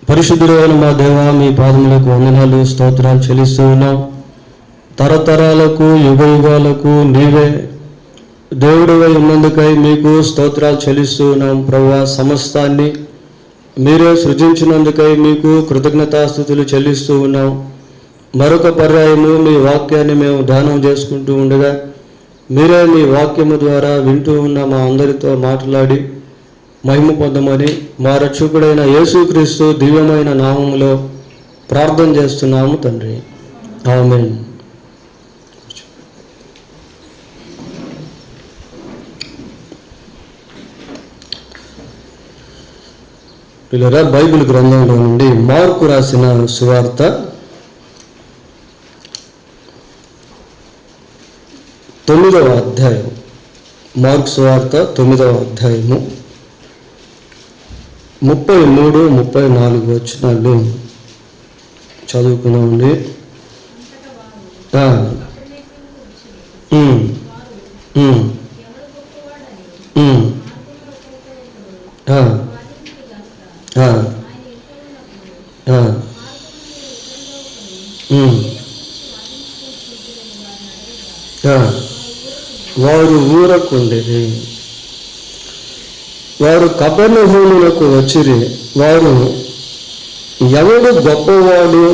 పరిశుద్ధుడైన మా దేవా, మీ పాదములకు వందనాలు స్తోత్రాలు చెల్లిస్తూ ఉన్నాం. తరతరాలకు యుగయుగాలకు నీవే దేవుడివై ఉన్నందుకై మీకు స్తోత్రాలు చెల్లిస్తూ ఉన్నాం. ప్రభువా, సమస్తాన్ని మీరే సృజించినందుకై మీకు కృతజ్ఞతాస్తుతులు చెల్లిస్తూ ఉన్నాం. మరొక పర్యాయము మీ వాక్యాన్ని మేము ధ్యానం చేసుకుంటూ ఉండగా మీరే మీ వాక్యము ద్వారా వింటూ ఉన్న మా అందరితో మాట్లాడి మహిమ పొందమని మా రక్షకుడైన యేసుక్రీస్తు దివ్యమైన నామములో ప్రార్థన చేస్తున్నాము తండ్రి, ఆమేన్. పిల్లరా, బైబిల్ గ్రంథంలో నుండి మార్కు రాసిన సువార్త 9వ అధ్యాయం. మార్కు సువార్త 9వ అధ్యాయము 33, 34 వచనాలు చదువుకున్నామండి. వారు ఊరకుండిరి. వారు కపెర్నహూమునకు వచ్చిరి. వారు ఎవడు గొప్పవాడు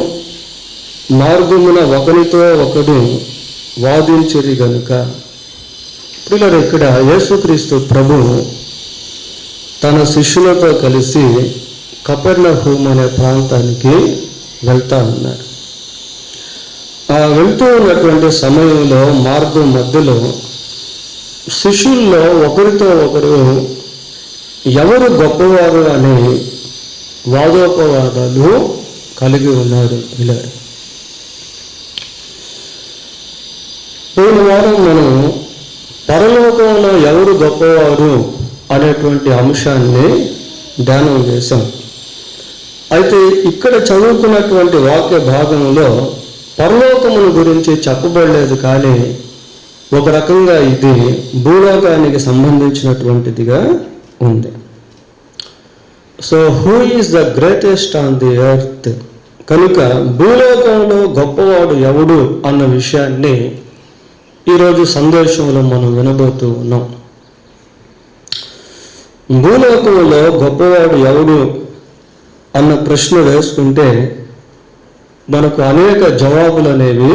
మార్గమున ఒకరితో ఒకడు వాదించిరి గనుక. పిల్లలు, ఇక్కడ యేసుక్రీస్తు ప్రభు తన శిష్యులతో కలిసి కపెర్నహూము అనే ప్రాంతానికి వెళ్తా ఉన్నారు. ఆ వెళ్తూ ఉన్నటువంటి సమయంలో మార్గం మధ్యలో శిష్యుల్లో ఒకరితో ఒకరు ఎవరు గొప్పవారు అనే వాదోపవాదాలు కలిగి ఉన్నారు. ఇలా పోయిన వారం మనం పరలోకంలో ఎవరు గొప్పవారు అనేటువంటి అంశాన్ని ధ్యానం చేశాం. అయితే ఇక్కడ చదువుకున్నటువంటి వాక్య భాగంలో పరలోకమును గురించి చెప్పబడలేదు, కానీ ఒక రకంగా ఇది భూలోకానికి సంబంధించినటువంటిదిగా ఉంది. So who is the greatest on the earth? కనుక భూలోకంలో గొప్పవాడు ఎవడు అన్న విషయాన్ని ఈరోజు సందేశంలో మనం వినబోతూ ఉన్నాం. భూలోకంలో గొప్పవాడు ఎవడు అన్న ప్రశ్న వేసుకుంటే మనకు అనేక జవాబులు అనేవి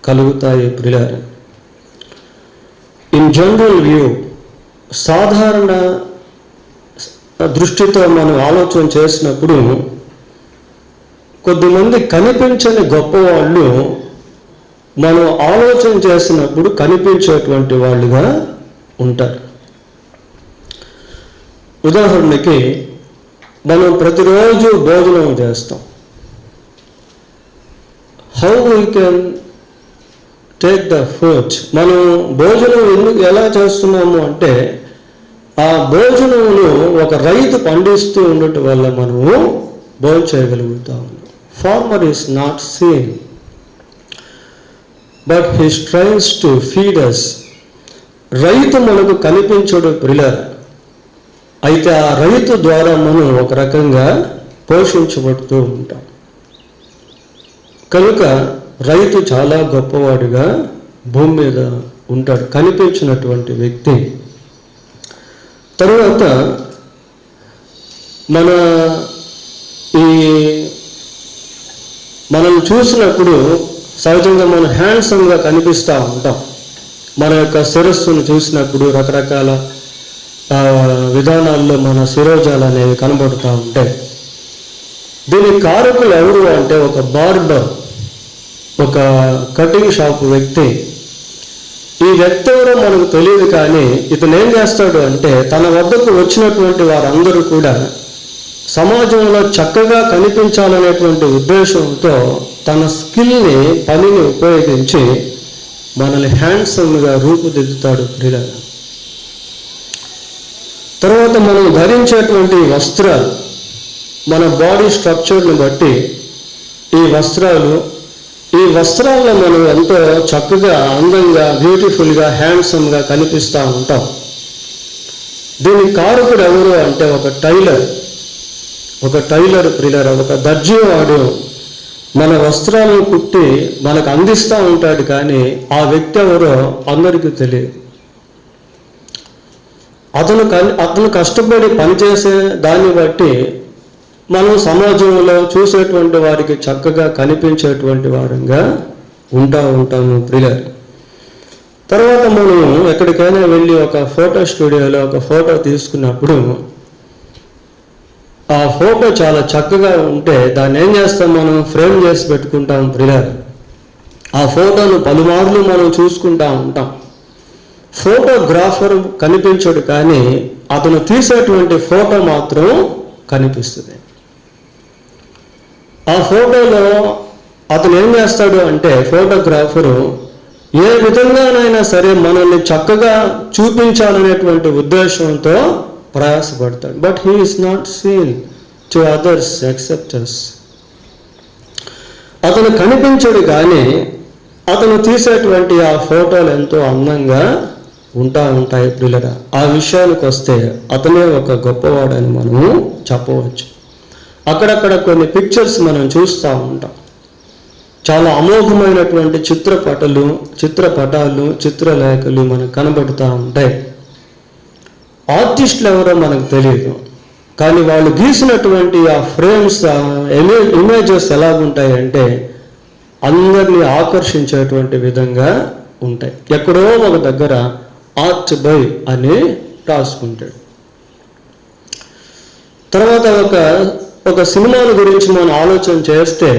కలుగుతాయి. ప్రియులారా, ఇన్ జనరల్ వ్యూ, సాధారణ దృష్టితో మనం ఆలోచన చేసినప్పుడు కొద్దిమంది కనిపించని గొప్పవాళ్ళు మనం ఆలోచన చేసినప్పుడు కనిపించేటువంటి వాళ్ళుగా ఉంటారు. ఉదాహరణకి మనం ప్రతిరోజు భోజనం చేస్తాం. How we can take the food? మనం భోజనం ఎలా చేస్తున్నాము అంటే, ఆ భోజనమును ఒక రైతు పండిస్తూ ఉండటం వల్ల మనము భోజనం చేయగలుగుతాము. Farmer is not seen but he trains to feed us. రైతు మనకు కనిపించడు ప్రియులారా, అయితే ఆ రైతు ద్వారా మనం ఒక రకంగా పోషించబడుతూ ఉంటాం. కనుక రైతు చాలా గొప్పవాడిగా భూమి మీద ఉంటాడు, కనిపించినటువంటి వ్యక్తి. తరువాత మనం చూసినప్పుడు సహజంగా మనం హ్యాండ్సమ్గా కనిపిస్తూ ఉంటాం. మన యొక్క శిరస్సును చూసినప్పుడు రకరకాల విధానాల్లో మన శిరోజాలు అనేవి కనబడుతూ ఉంటాయి. దీనికి కారకులు ఎవరు అంటే, ఒక బార్బర్, ఒక కటింగ్ షాప్ వ్యక్తి. ఈ వ్యక్తి ఎవరో మనకు తెలియదు, కానీ ఇతను ఏం చేస్తాడు అంటే, తన వద్దకు వచ్చినటువంటి వారందరూ కూడా సమాజంలో చక్కగా కనిపించాలనేటువంటి ఉద్దేశంతో తన స్కిల్ని, పనిని ఉపయోగించి మనల్ని హ్యాండ్సమ్గా రూపుదిద్దుతాడు ప్రియులారా. తర్వాత మనం ధరించేటువంటి వస్త్రాలు, మన బాడీ స్ట్రక్చర్ని బట్టి ఈ వస్త్రాల్లో మనం ఎంతో చక్కగా, అందంగా, బ్యూటిఫుల్గా, హ్యాండ్సమ్గా కనిపిస్తూ ఉంటాం. దీనికి కారకుడు ఎవరు అంటే, ఒక టైలర్ ప్రియులారా, ఒక దర్జీ వాడు మన వస్త్రాలను కుట్టి మనకు అందిస్తూ ఉంటాడు, కానీ ఆ వ్యక్తి ఎవరో అందరికీ తెలియదు. అతను కష్టపడి పనిచేసే దాన్ని బట్టి మనం సమాజంలో చూసేటువంటి వారికి చక్కగా కనిపించేటువంటి వారంగా ఉంటాము ప్రియులారా. తర్వాత మనం ఎక్కడికైనా వెళ్ళి ఒక ఫోటో స్టూడియోలో ఒక ఫోటో తీసుకున్నప్పుడు ఆ ఫోటో చాలా చక్కగా ఉంటే దాన్ని ఏం చేస్తాం, మనం ఫ్రేమ్ చేసి పెట్టుకుంటాం ప్రియులారా. ఆ ఫోటోను పలుమార్లు మనం చూసుకుంటూ ఉంటాం. ఫోటోగ్రాఫర్ కనిపించడు, కానీ అతను తీసేటువంటి ఫోటో మాత్రం కనిపిస్తుంది. ఆ ఫోటోలో అతను ఏం చేస్తాడు అంటే, ఫోటోగ్రాఫరు ఏ విధంగానైనా సరే మనల్ని చక్కగా చూపించాలనేటువంటి ఉద్దేశంతో ప్రయాసపడతాడు. But he is not seen to others except us. అతను కనిపించడు, కానీ అతను తీసేటువంటి ఆ ఫోటోలు ఎంతో అందంగా ఉంటాయి ప్రియులారా. ఆ విషయానికి వస్తే అతనే ఒక గొప్పవాడని మనము చెప్పవచ్చు. అక్కడక్కడ కొన్ని పిక్చర్స్ మనం చూస్తూ ఉంటాం. చాలా అమోఘమైనటువంటి చిత్రపటాలు, చిత్రలేఖలు మనకు కనబడుతూ ఉంటాయి. ఆర్టిస్టులు ఎవరో మనకు తెలియదు, కానీ వాళ్ళు గీసినటువంటి ఆ ఫ్రేమ్స్, ఇమేజెస్ ఎలాగుంటాయంటే అందరినీ ఆకర్షించేటువంటి విధంగా ఉంటాయి. ఎక్కడో ఒక దగ్గర ఆర్ట్ బై అని రాసుకుంటాడు. తర్వాత ఒక సినిమాల గురించి మనం ఆలోచన చేస్తే,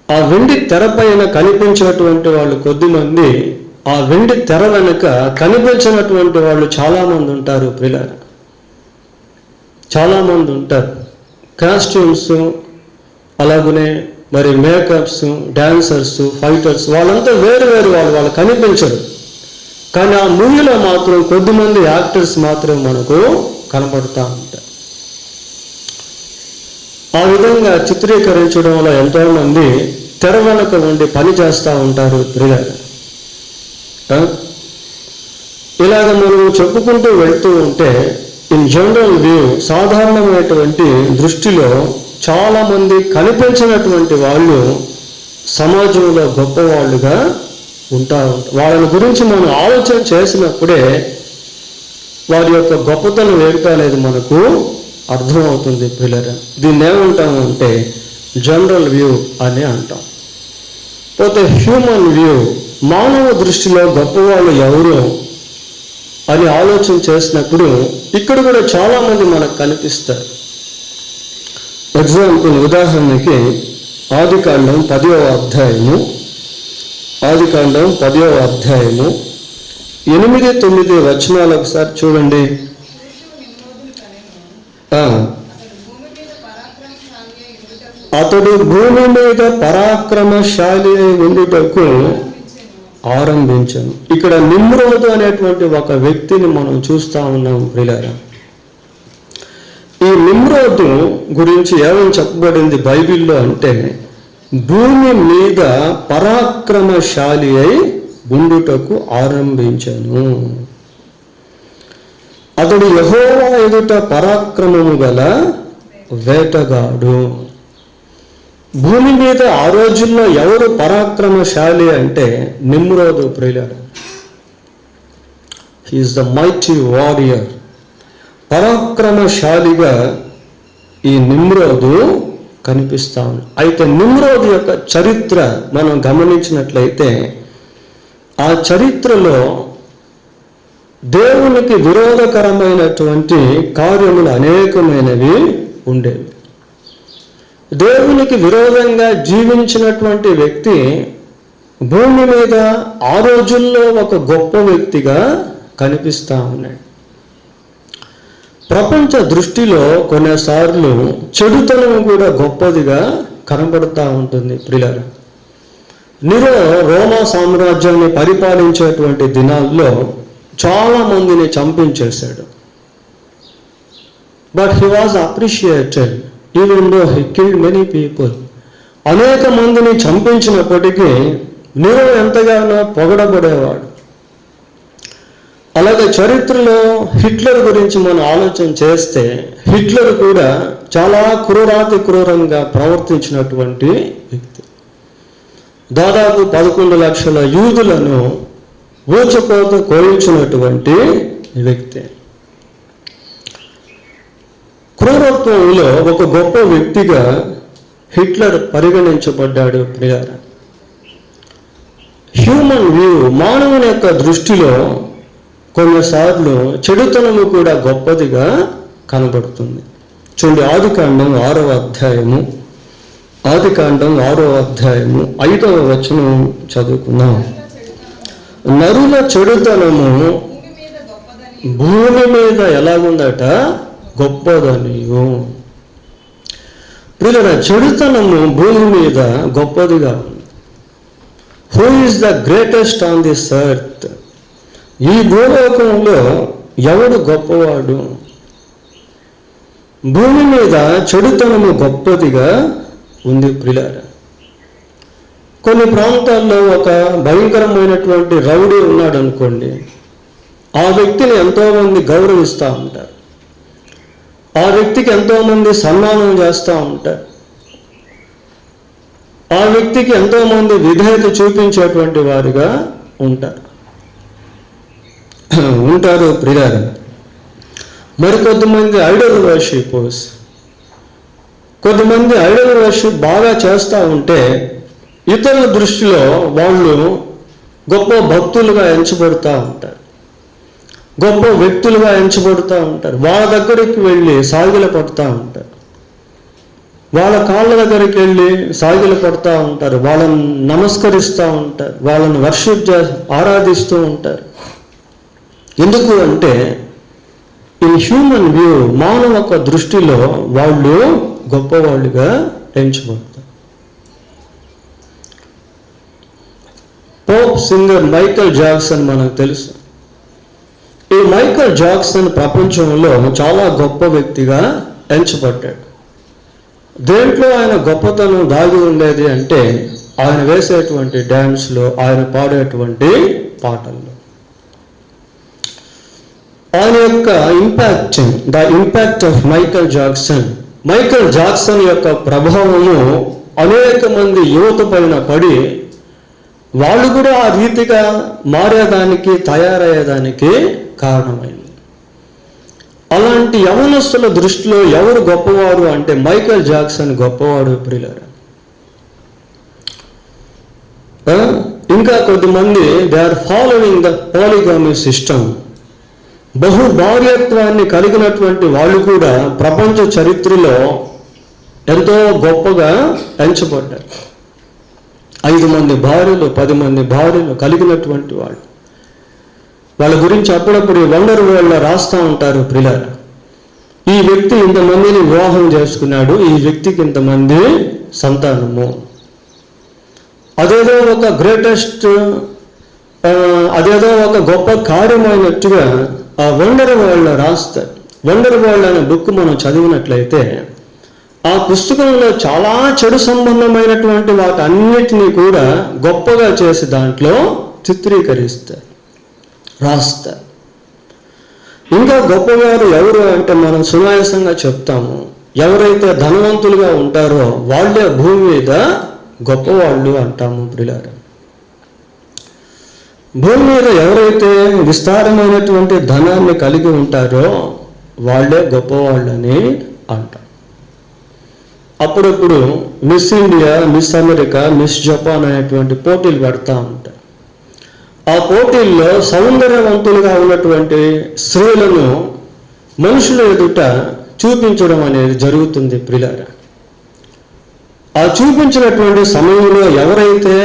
ఆ వెండి తెర పైన కనిపించేటువంటి వాళ్ళు కొద్దిమంది, ఆ వెండి తెర వెనుక కనిపించినటువంటి వాళ్ళు చాలామంది ఉంటారు ప్రియులారా. చాలామంది ఉంటారు. కాస్ట్యూమ్స్, అలాగనే మరి మేకప్స్, డాన్సర్స్, ఫైటర్స్, వాళ్ళంతా వేరు వాళ్ళు కనిపించరు. కానీ ఆ మూవీలో మాత్రం కొద్దిమంది యాక్టర్స్ మాత్రం మనకు కనపడుతూ ఉంటారు. ఆ విధంగా చిత్రీకరించడంలో ఎంతోమంది తెర వెనుక ఉండి పని చేస్తూ ఉంటారు ప్రియులారా. ఇలాగ మనం చెప్పుకుంటూ వెళ్తూ ఉంటే, ఇన్ జనరల్ వ్యూ, సాధారణమైనటువంటి దృష్టిలో చాలామంది కనిపించినటువంటి వాళ్ళు సమాజంలో గొప్పవాళ్ళుగా ఉంటారు. వాళ్ళని గురించి మనం ఆలోచన చేసినప్పుడే వారి యొక్క గొప్పతనం ఏమిటో అనేది మనకు అర్థమవుతుంది పిల్లరా. దీన్ని ఏమంటాము అంటే జనరల్ వ్యూ అని అంటాం. పోతే హ్యూమన్ వ్యూ, మానవ దృష్టిలో గొప్పవాళ్ళు ఎవరు అని ఆలోచన చేసినప్పుడు ఇక్కడ కూడా చాలామంది మనకు కనిపిస్తారు. ఎగ్జాంపుల్, ఉదాహరణకి ఆదికాండం 10వ అధ్యాయము 8-9 వచనాలు ఒకసారి చూడండి. అతడు భూమి మీద పరాక్రమశాలి అయి ఉండుటకు ఆరంభించను. ఇక్కడ నిమ్రోదు అనేటువంటి ఒక వ్యక్తిని మనం చూస్తా ఉన్నాం ప్రియులారా. ఈ నిమ్రోదు గురించి ఏమని చెప్పబడింది బైబిల్లో అంటే, భూమి మీద పరాక్రమశాలి అయి ఉండుటకు ఆరంభించను. అతడు యెహోవా ఎదుట పరాక్రమము గల వేటగాడు. భూమి మీద ఆ రోజుల్లో ఎవరు పరాక్రమశాలి అంటే నిమ్రోదు ప్రియులారా. He is the mighty warrior. పరాక్రమశాలిగా ఈ నిమ్రోదు కనిపిస్తాం. అయితే నిమ్రోదు యొక్క చరిత్ర మనం గమనించినట్లయితే, ఆ చరిత్రలో దేవునికి విరోధకరమైనటువంటి కార్యములు అనేకమైనవి ఉండేవి. దేవునికి విరోధంగా జీవించినటువంటి వ్యక్తి భూమి మీద ఆ రోజుల్లో ఒక గొప్ప వ్యక్తిగా కనిపిస్తా ఉన్నాడు. ప్రపంచ దృష్టిలో కొన్నిసార్లు చెడుతనం కూడా గొప్పదిగా కనబడుతూ ఉంటుంది ప్రియులారా. నీరో రోమా సామ్రాజ్యాన్ని పరిపాలించేటువంటి దినాల్లో చాలా మందిని చంపించేశాడు. But he was appreciated even though he killed many people. అనేక మందిని చంపించినప్పటికీ నీరో ఎంతగానో పొగడబడేవాడు. అలాగే చరిత్రలో హిట్లర్ గురించి మనం ఆలోచన చేస్తే, హిట్లర్ కూడా చాలా క్రూరంగా ప్రవర్తించినటువంటి వ్యక్తి. దాదాపు 11 లక్షల యూదులను ఊచకోత కోయించినటువంటి వ్యక్తి. క్రూరత్వంలో ఒక గొప్ప వ్యక్తిగా హిట్లర్ పరిగణించబడ్డాడు ప్రియులారా. హ్యూమన్ వ్యూ, మానవుని యొక్క దృష్టిలో కొన్నిసార్లు చెడుతనము కూడా గొప్పదిగా కనబడుతుంది. చూడండి, ఆదికాండం 6వ అధ్యాయము 5వ వచనం చదువుకుందాం. నరుల చెడుతనము భూమి మీద ఎలాగుందట? గొప్పదనియు. ప్రియులారా, చెడుతనము భూమి మీద గొప్పదిగా ఉంది. Who is the greatest on this earth? ఈ భూలోకంలో ఎవడు గొప్పవాడు? భూమి మీద చెడుతనము గొప్పదిగా ఉంది ప్రియులారా. కొన్ని ప్రాంతాల్లో ఒక భయంకరమైనటువంటి రౌడీ ఉన్నాడు అనుకోండి, ఆ వ్యక్తిని ఎంతోమంది గౌరవిస్తూ ఉంటారు, ఆ వ్యక్తికి ఎంతోమంది సన్మానం చేస్తూ ఉంటారు, ఆ వ్యక్తికి ఎంతోమంది విధేయత చూపించేటువంటి వారిగా ఉంటారు ప్రియులారా. మరికొద్దిమంది ఐడల్ వర్షిపర్స్, కొంతమంది ఐడల్ వర్షిప్ బాగా చేస్తూ ఉంటే ఇతరుల దృష్టిలో వాళ్ళు గొప్ప భక్తులుగా ఎంచబడుతూ ఉంటారు, గొప్ప వ్యక్తులుగా ఎంచబడుతూ ఉంటారు. వాళ్ళ దగ్గరికి వెళ్ళి సాగిల పడుతూ ఉంటారు, వాళ్ళ కాళ్ళ దగ్గరికి వెళ్ళి సాగిల పడుతూ ఉంటారు, వాళ్ళని నమస్కరిస్తూ ఉంటారు, వాళ్ళని వర్షిప్ ఆరాధిస్తూ ఉంటారు. ఎందుకు అంటే ఇన్ హ్యూమన్ వ్యూ, మానవ యొక్క దృష్టిలో వాళ్ళు గొప్పవాళ్ళుగా ఎంచబడతారు. పోప్ సింగర్ మైకేల్ జాక్సన్ మనకు తెలుసు. ఈ మైకేల్ జాక్సన్ ప్రపంచంలో చాలా గొప్ప వ్యక్తిగా ఎంచబడ్డాడు. దేంట్లో ఆయన గొప్పతనం దాగి ఉండేది అంటే ఆయన వేసేటువంటి డ్యాన్స్లో, ఆయన పాడేటువంటి పాటల్లో. ఆయన యొక్క the impact of Michael Jackson యొక్క ప్రభావము అనేక మంది యువత పైన పడి వాళ్ళు కూడా ఆ రీతిగా మారేదానికి, తయారయ్యేదానికి కారణమైంది. అలాంటి యవనస్తుల దృష్టిలో ఎవరు గొప్పవారు అంటే మైకేల్ జాక్సన్ గొప్పవాడు ప్రియులారా. ఇంకా కొద్దిమంది they are following the polygamy system. బహుభార్యత్వాన్ని కలిగినటువంటి వాళ్ళు కూడా ప్రపంచ చరిత్రలో ఎంతో గొప్పగా ఎంచబడ్డారు. 5 మంది భార్యలు 10 మంది భార్యలు కలిగినటువంటి వాళ్ళు. వాళ్ళ గురించి అప్పుడప్పుడు వండర్ వరల్డ్లో రాస్తూ ఉంటారు ప్రియులారా. ఈ వ్యక్తి ఇంతమందిని వివాహం చేసుకున్నాడు, ఈ వ్యక్తికి ఇంతమంది సంతానము. అదేదో ఒక గ్రేటెస్ట్, అదేదో ఒక గొప్ప కార్యమైనట్టుగా ఆ వండర్ వరల్డ్లో రాస్తారు. వండర్ వరల్డ్ అనే బుక్ మనం చదివినట్లయితే ఆ పుస్తకంలో చాలా చెడు సంబంధమైనటువంటి వాటి అన్నిటినీ కూడా గొప్పగా చేసి దాంట్లో చిత్రీకరిస్తారు, రాస్తారు. ఇంకా గొప్పవారు ఎవరు అంటే మనం సునాయాసంగా చెప్తాము, ఎవరైతే ధనవంతులుగా ఉంటారో వాళ్ళే భూమి మీద గొప్పవాళ్ళు అంటాము ప్రియులారా. భూమి మీద ఎవరైతే విస్తారమైనటువంటి ధనాన్ని కలిగి ఉంటారో వాళ్ళే గొప్పవాళ్ళని అంటాం. అప్పుడప్పుడు miss India, miss America, miss Japan అనేటువంటి పోటీలు పెడతా ఉంటారు. ఆ పోటీల్లో సౌందర్యవంతులుగా ఉన్నటువంటి స్త్రీలను మనుషుల ఎదుట చూపించడం అనేది జరుగుతుంది ప్రియులారా. ఆ చూపించినటువంటి సమయంలో ఎవరైతే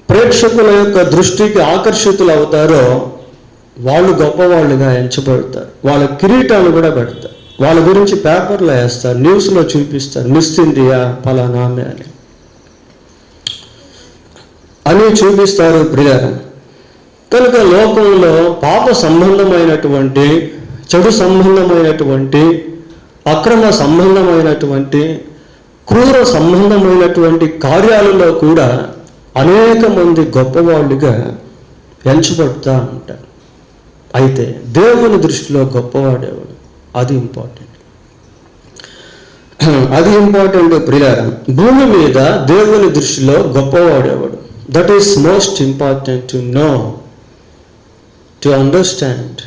ప్రేక్షకుల యొక్క దృష్టికి ఆకర్షితులు అవుతారో వాళ్ళు గొప్పవాళ్ళుగా ఎంచబడతారు. వాళ్ళ కిరీటాలు కూడా పెడతారు, వాళ్ళ గురించి పేపర్లో వేస్తారు, న్యూస్లో చూపిస్తారు, మిస్ ఇండియా ఫలానా అని చూపిస్తారు ప్రియులారా. కనుక లోకంలో పాప సంబంధమైనటువంటి, చెడు సంబంధమైనటువంటి, అక్రమ సంబంధమైనటువంటి, క్రూర సంబంధమైనటువంటి కార్యాలలో కూడా అనేక మంది గొప్పవాళ్ళుగా ఎంచబడుతూ ఉంటారు. అయితే దేవుని దృష్టిలో గొప్పవాడేవాడు, అది ఇంపార్టెంట్. అది ఇంపార్టెంట్ ప్రియులారా. భూమి మీద దేవుని దృష్టిలో గొప్పవాడేవాడు. That is most important to know, to understand.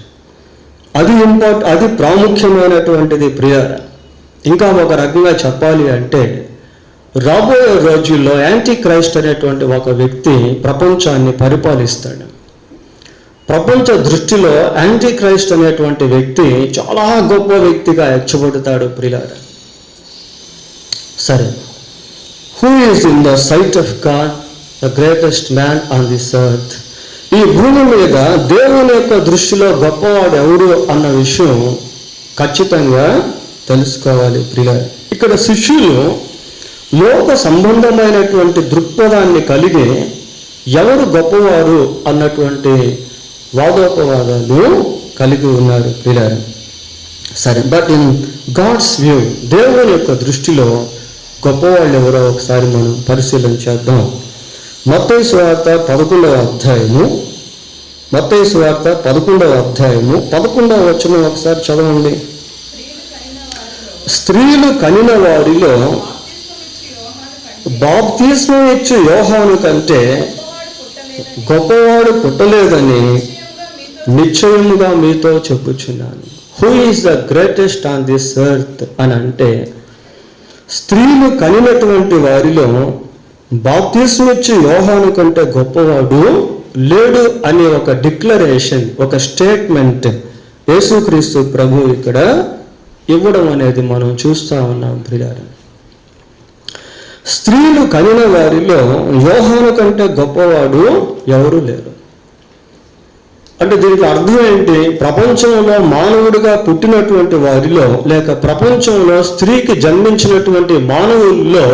అది ప్రాముఖ్యమైనటువంటిది ప్రియులారా. ఇంకా ఒక రకంగా చెప్పాలి అంటే రాబోయే రోజుల్లో యాంటీ క్రైస్ట్ అనేటువంటి ఒక వ్యక్తి ప్రపంచాన్ని పరిపాలిస్తాడు. ప్రపంచ దృష్టిలో యాంటీ క్రైస్ట్ అనేటువంటి వ్యక్తి చాలా గొప్ప వ్యక్తిగా ఎంచబడతాడు ప్రియులారా. సరే, who is in the sight of God the greatest man on this earth? ఈ భూమి మీద దేవుని యొక్క దృష్టిలో గొప్పవాడు ఎవరు అన్న విషయం ఖచ్చితంగా తెలుసుకోవాలి ప్రియులారా. ఇక్కడ శిష్యులు లోక సంబంధమైనటువంటి దృక్పథాన్ని కలిగి ఎవరు గొప్పవారు అన్నటువంటి వాదోపవాదాలు కలిగి ఉన్నారు ప్రియులారా. సరే, బట్ ఇన్ గాడ్స్ వ్యూ, దేవుని యొక్క దృష్టిలో గొప్పవాళ్ళు ఎవరో ఒకసారి మనం పరిశీలన చేద్దాం. మత్తయి సువార్త 11వ అధ్యాయము, మత్తయి సువార్త 11వ అధ్యాయము 11వ వచనం ఒకసారి చదవండి. స్త్రీలు కనిన వారిలో బాప్తిస్మం ఇచ్చు యోహాను కంటే గొప్పవాడు పుట్టలేదని నిశ్చయముగా మీతో చెప్పుచున్నాను. Who is the greatest on this earth అని అంటే, స్త్రీలు కనినటువంటి వారిలో బాప్తిస్మం ఇచ్చు యోహాను కంటే గొప్పవాడు లేడు అనే ఒక డిక్లరేషన్, ఒక స్టేట్మెంట్ యేసుక్రీస్తు ప్రభు ఇక్కడ ఇవ్వడం అనేది మనం చూస్తూ ఉన్నాం ప్రియులారా. స్త్రీలు కనిన వారిలో యోహాను కంటే గొప్పవాడు ఎవరు లేరు అంటే దీనికి అర్థం ఏంటి? ప్రపంచంలో మానవుడిగా పుట్టినటువంటి వారిలో, లేక ప్రపంచంలో స్త్రీకి జన్మించినటువంటి మానవుల్లో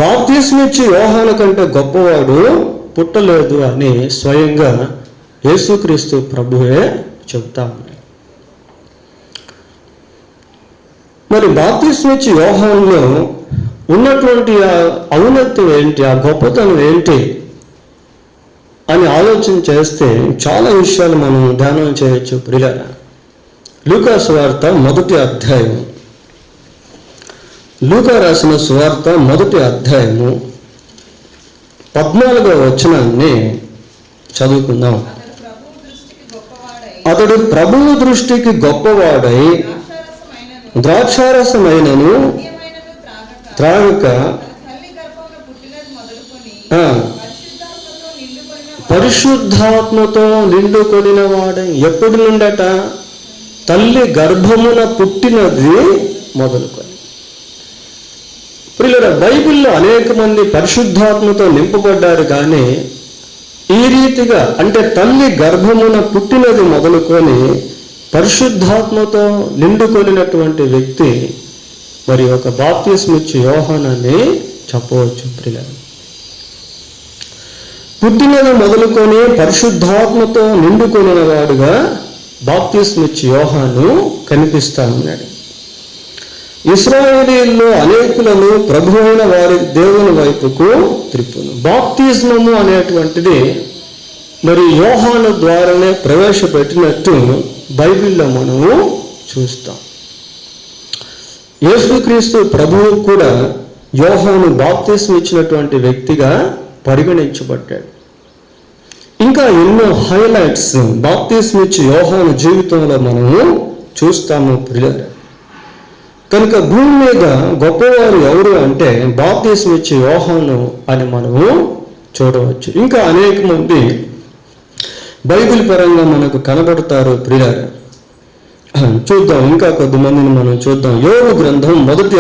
బాప్తిస్మిచ్చి యోహాను కంటే గొప్పవాడు పుట్టలేదు అని స్వయంగా యేసుక్రీస్తు ప్రభువే చెబుతా ఉన్నాడు. మరి బాప్తిస్మిచ్చి యోహానులో ఉన్నటువంటి ఆ ఔన్నత్యం ఏంటి, ఆ గొప్పతనం ఏంటి అని ఆలోచన చేస్తే చాలా విషయాలు మనం ధ్యానం చేయొచ్చు ప్రియులారా. లూకా సువార్త 1వ అధ్యాయం, లూకా రాసిన సువార్త 1వ అధ్యాయము 14వ వచనాన్ని చదువుకుందాం. అతడు ప్రభువు దృష్టికి గొప్పవాడై ద్రాక్షారసమైనను త్రాగక పరిశుద్ధాత్మతో నిండుకొనిన వాడై. ఎప్పుడు నుండట? తల్లి గర్భమున పుట్టినది మొదలుకొని. ప్రియులారా, బైబిల్లో అనేక మంది పరిశుద్ధాత్మతో నింపబడ్డారు, కానీ ఈ రీతిగా అంటే తల్లి గర్భమున పుట్టినది మొదలుకొని పరిశుద్ధాత్మతో నిండుకొనినటువంటి వ్యక్తి మరి ఒక బాప్తిస్మిచ్చు యోహానని చెప్పవచ్చు. ప్రియులారా, పుట్టినది మొదలుకొని పరిశుద్ధాత్మతో నిండుకొనిన వాడుగా బాప్తిస్మిచ్చు యోహాను కనిపిస్తా ఉన్నాడు. ఇశ్రాయేలీయుల్లో అనేకులను ప్రభు అయిన వారి దేవుని వైపుకు త్రిప్పును. బాప్తిస్మము అనేటువంటిది మరి యోహాను ద్వారానే ప్రవేశపెట్టినట్టు బైబిల్లో మనము చూస్తాం. యేసుక్రీస్తు ప్రభువు కూడా యోహాను బాప్తిస్మం ఇచ్చినటువంటి వ్యక్తిగా పరిగణించబడ్డాడు. ఇంకా ఎన్నో హైలైట్స్ బాప్తిస్మం ఇచ్చి యోహాను జీవితంలో మనము చూస్తాము. ప్రియులారా, కనుక భూమి మీద గొప్పవారు ఎవరు అంటే బాప్తిస్మం ఇచ్చే యోహాను అని మనము చూడవచ్చు. ఇంకా అనేక మంది బైబిల్ పరంగా మనకు కనబడతారు. ప్రియులారా, చూద్దాం, ఇంకా కొద్దిమందిని మనం చూద్దాం. యోబు గ్రంథం మొదటి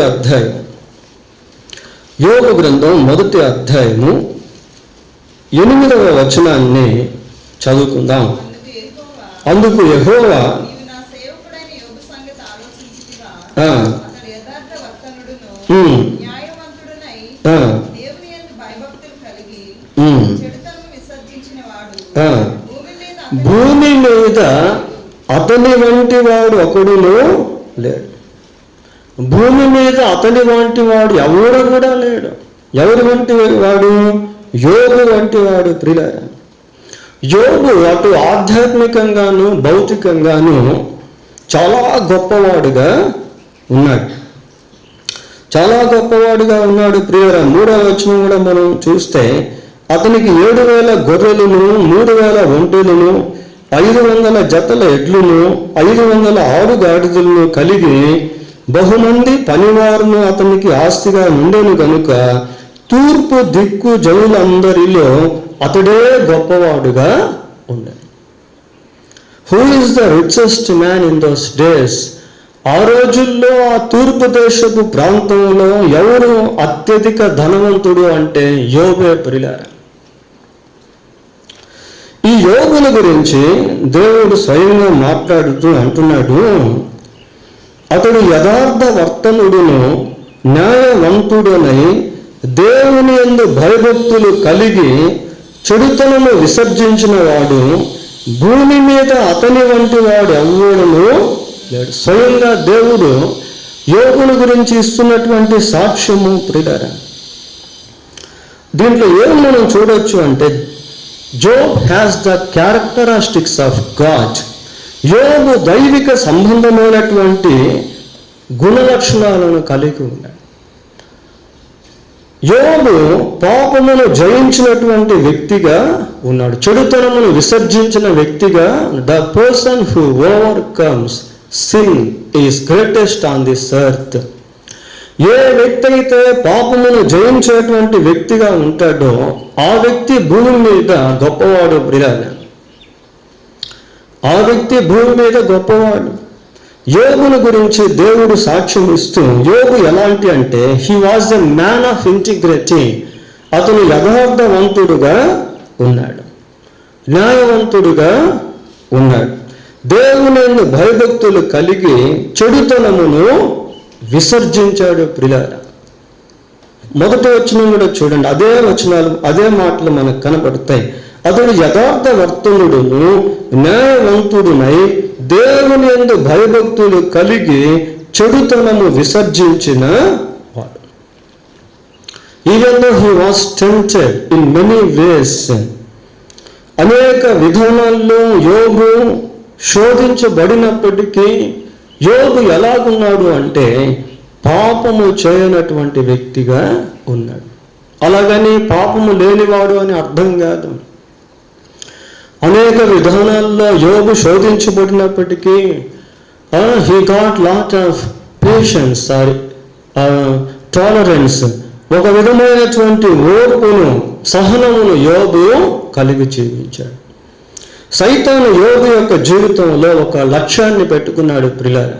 అధ్యాయము 8వ వచనాన్ని చదువుకుందాం. అందుకు యెహోవా భూమి మీద అతని వంటి వాడు ఒకడును లేడు. భూమి మీద అతని వంటి వాడు ఎవరు కూడా లేడు. ఎవరి వంటి వాడు? యోబు వంటి వాడు. ప్రియులారా, యోబు అటు ఆధ్యాత్మికంగాను భౌతికంగాను చాలా గొప్పవాడుగా ఉన్నాడు. ప్రియులారా, 3వ వచనం కూడా మనం చూస్తే అతనికి 7,000 గొర్రెలను, 3,000 ఒంటెలను, 500 జతల ఎడ్లను, 500 ఆడుగాడిదలను కలిగి బహుమంది పనివారును అతనికి ఆస్తిగా ఉండెను గనుక తూర్పు దిక్కు జనులందరిలో అతడే గొప్పవాడుగా ఉండెను. Who is the richest man in those days? ఆ రోజుల్లో ఆ తూర్పు దేశపు ప్రాంతంలో ఎవరు అత్యధిక ధనవంతుడు అంటే యోబే. ప్రియులారా, ఈ యోబుల గురించి దేవుడు స్వయంగా మాట్లాడుతూ అంటున్నాడు, అతడు యథార్థ వర్తనుడును న్యాయవంతుడునై దేవుని యందు భయభక్తులు కలిగి చెడుతనము విసర్జించిన వాడు, భూమి మీద అతని వంటి వాడు ఎవ్వడును లేడు. స్వయంగా దేవుడు యోబుని గురించి ఇస్తున్నటువంటి సాక్ష్యము. ప్రియులారా, దీంట్లో ఏం మనం చూడొచ్చు అంటే Job has the characteristics of God. యోబు దైవిక సంబంధమైనటువంటి గుణలక్షణాలను కలిగి ఉన్నాడు. యోబు పాపమును జయించినటువంటి వ్యక్తిగా ఉన్నాడు. చెడుతనమును విసర్జించిన వ్యక్తిగా. The person who overcomes sin is greatest on this earth. ఏ వ్యక్తి అయితే పాపమును జయించేటువంటి వ్యక్తిగా ఉంటాడో ఆ వ్యక్తి భూమి మీద గొప్పవాడు. ప్రియులారా, ఆ వ్యక్తి భూమి మీద గొప్పవాడు. యోబును గురించి దేవుడు సాక్ష్యం ఇస్తూ, యోబు ఎలాంటి అంటే he was the man of integrity. అతను యథార్థవంతుడుగా ఉన్నాడు, న్యాయవంతుడుగా ఉన్నాడు. దేవుని యందు భయభక్తులు కలిగి చెడుతనమును విసర్జించాడు. ప్రియులారా, మొదటి వచనం కూడా చూడండి, అదే వచనాలు అదే మాటలు మనకు కనబడతాయి. అతడు యథార్థ వర్తనుడును న్యాయవంతుడునై దేవుని యందు భయభక్తులు కలిగి చెడుతనము విసర్జించిన వాడు. Even though he was tempted in many ways. అనేక విధానాల్లో యోబు శోధించబడినప్పటికీ యోబు ఎలాగున్నాడు అంటే పాపము చేయనటువంటి వ్యక్తిగా ఉన్నాడు. అలాగని పాపము లేనివాడు అని అర్థం కాదు. అనేక విధానాల్లో యోబు శోధించబడినప్పటికీ he got lot of patience or tolerance. ఒక విధమైనటువంటి ఓర్పును, సహనమును యోబు కలిగి జీవించాడు. సైతాను యోబు యొక్క జీవితంలో ఒక లక్ష్యాన్ని పెట్టుకున్నాడు. ప్రియులారా,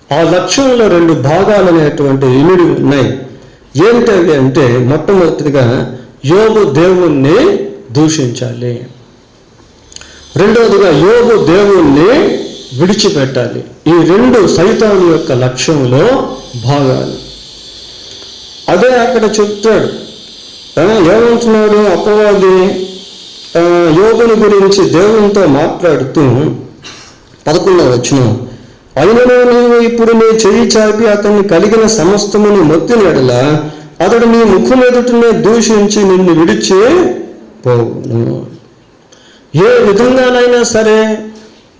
ఆ లక్ష్యంలో 2 భాగాలు అనేటువంటి ఇమిడి ఉన్నాయి. ఏంటవి అంటే, మొట్టమొదటిగా యోబు దేవుణ్ణి దూషించాలి, రెండవదిగా యోబు దేవుణ్ణి విడిచిపెట్టాలి. ఈ 2 సైతాను యొక్క లక్ష్యంలో భాగాలు. అదే అక్కడ చెప్తాడు. ఏమంటున్నాడు అపవాది యోబుని గురించి దేవునితో మాట్లాడుతూ 11వ వచనం, అయినను నీవు ఇప్పుడు నీ చెయ్యి చాపి అతన్ని కలిగిన సమస్తమును మొత్తిన ఎడల అతడు నీ ముఖం ఎదుటనే దూషించి నిన్ను విడిచి పోవును. ఏ విధంగానైనా సరే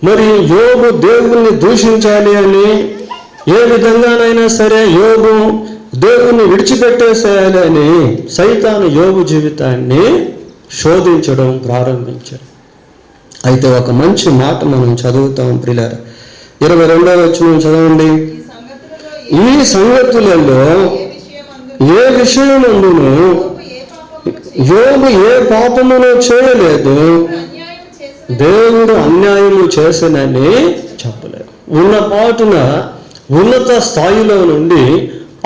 మరి యోబు దేవుణ్ణి దూషించాలి అని, ఏ విధంగానైనా సరే యోబు దేవుణ్ణి విడిచిపెట్టేసేయాలి అని సైతాను యోబు జీవితాన్ని శోధించడం ప్రారంభించాడు. అయితే ఒక మంచి మాట మనం చదువుతాం ప్రియులారా. 22వ వచనం చదవండి. ఈ సంగతులలో ఏ విషయమందును యోబు ఏ పాపమును చేయలేదు, దేవుడు అన్యాయము చేసనని చెప్పలేదు. ఉన్న పాటున ఉన్నత స్థాయిలో నుండి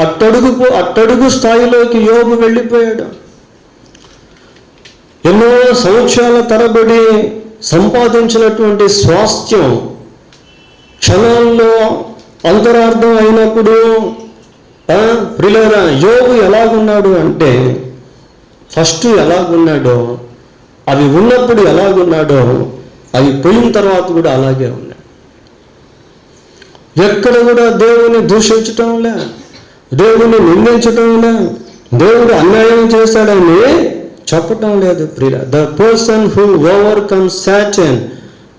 అట్టడుగు స్థాయిలోకి యోబు వెళ్ళిపోయాడు. ఎన్నో సంవత్సరాల తరబడి సంపాదించినటువంటి స్వాస్థ్యం క్షణాల్లో అంతరార్థం అయినప్పుడు ప్రియులారా, యోబు ఎలాగున్నాడు అంటే, ఫస్ట్ ఎలాగున్నాడో, అవి ఉన్నప్పుడు ఎలాగున్నాడో, అవి పోయిన తర్వాత కూడా అలాగే ఉన్నాయి. ఎక్కడ కూడా దేవుని దూషించటంలే, దేవుని నిందించటంలే, దేవుడు అన్యాయం చేశాడని చెప్పటం లేదు ప్రియులారా. The person who overcomes Satan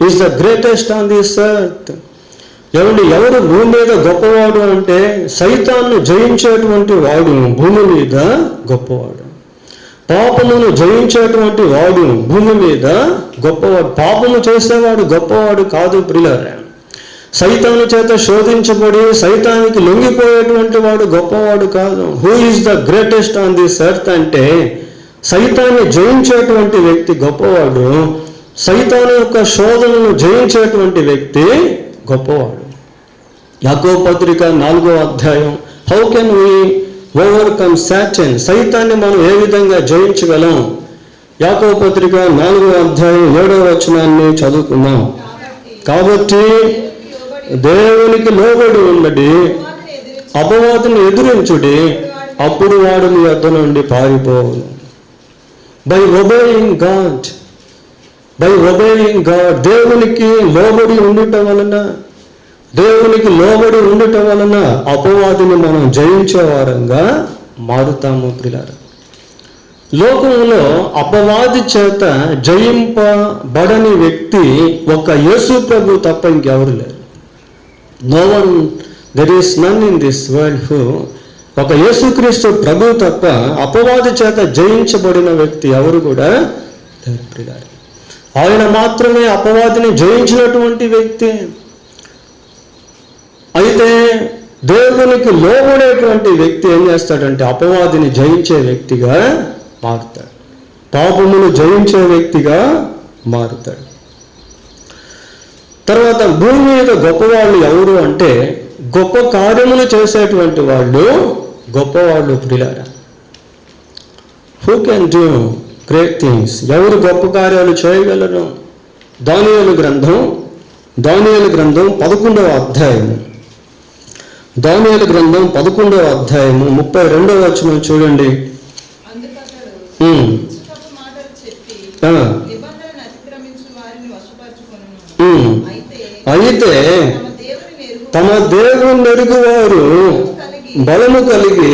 is the greatest on this earth. ఎవరు భూమి మీద గొప్పవాడు అంటే, సైతాన్ని జయించేటువంటి వాడు భూమి మీద గొప్పవాడు. పాపమును జయించేటువంటి వాడు భూమి మీద గొప్పవాడు. పాపము చేసేవాడు గొప్పవాడు కాదు ప్రియులారా. సైతాను చేత శోధించబడి సైతానికి లొంగిపోయేటువంటి వాడు గొప్పవాడు కాదు. Who is the greatest on this earth అంటే, సైతాన్ని జయించేటువంటి వ్యక్తి గొప్పవాడు, సైతాను యొక్క శోధనను జయించేటువంటి వ్యక్తి గొప్పవాడు. యాకోబు పత్రిక 4వ అధ్యాయం, how can we overcome Satan, సైతాన్ని మనం ఏ విధంగా జయించగలం? యాకోబు పత్రిక 4వ అధ్యాయం 7వ వచనాన్ని చదువుకుందాం. కాబట్టి దేవునికి లోబడి ఉన్నది, అపవాదిని ఎదురించుడి, అప్పుడు వాడు మీ వద్ద నుండి పారిపోవును. బై ఒబేయింగ్ గాడ్, దేవునికి లోబడి ఉండటం వలన, దేవునికి లోబడి ఉండటం వలన అపవాదిని మనం జయించే వారంగా మారుతాము ప్రియులారా. లోకంలో అపవాది చేత జయింపబడని వ్యక్తి ఒక యేసు ప్రభు తప్ప ఇంకెవరు లేరు. No one, there is none in this world who, ఒక యేసుక్రీస్తు ప్రభు తప్ప అపవాది చేత జయించబడిన వ్యక్తి ఎవరు కూడా లేరు ప్రియులారా. ఆయన మాత్రమే అపవాదిని జయించినటువంటి వ్యక్తి. అయితే దేవునికి లోబడేటువంటి వ్యక్తి ఏం చేస్తాడంటే, అపవాదిని జయించే వ్యక్తిగా మారుతాడు, పాపమును జయించే వ్యక్తిగా మారుతాడు. తర్వాత భూమి మీద గొప్పవాళ్ళు ఎవరు అంటే, గొప్ప కార్యములు చేసేటువంటి వాళ్ళు గొప్పవాళ్ళు ప్రియులారా. Who can do great things, ఎవరు గొప్ప కార్యాలు చేయగలరు? దానియేలు గ్రంథం 11వ అధ్యాయం, దానియేలు గ్రంథం 11వ అధ్యాయము 32వ వచనం చూడండి. అయితే తమ దేవుని ఎరుగువారు బలము కలిగి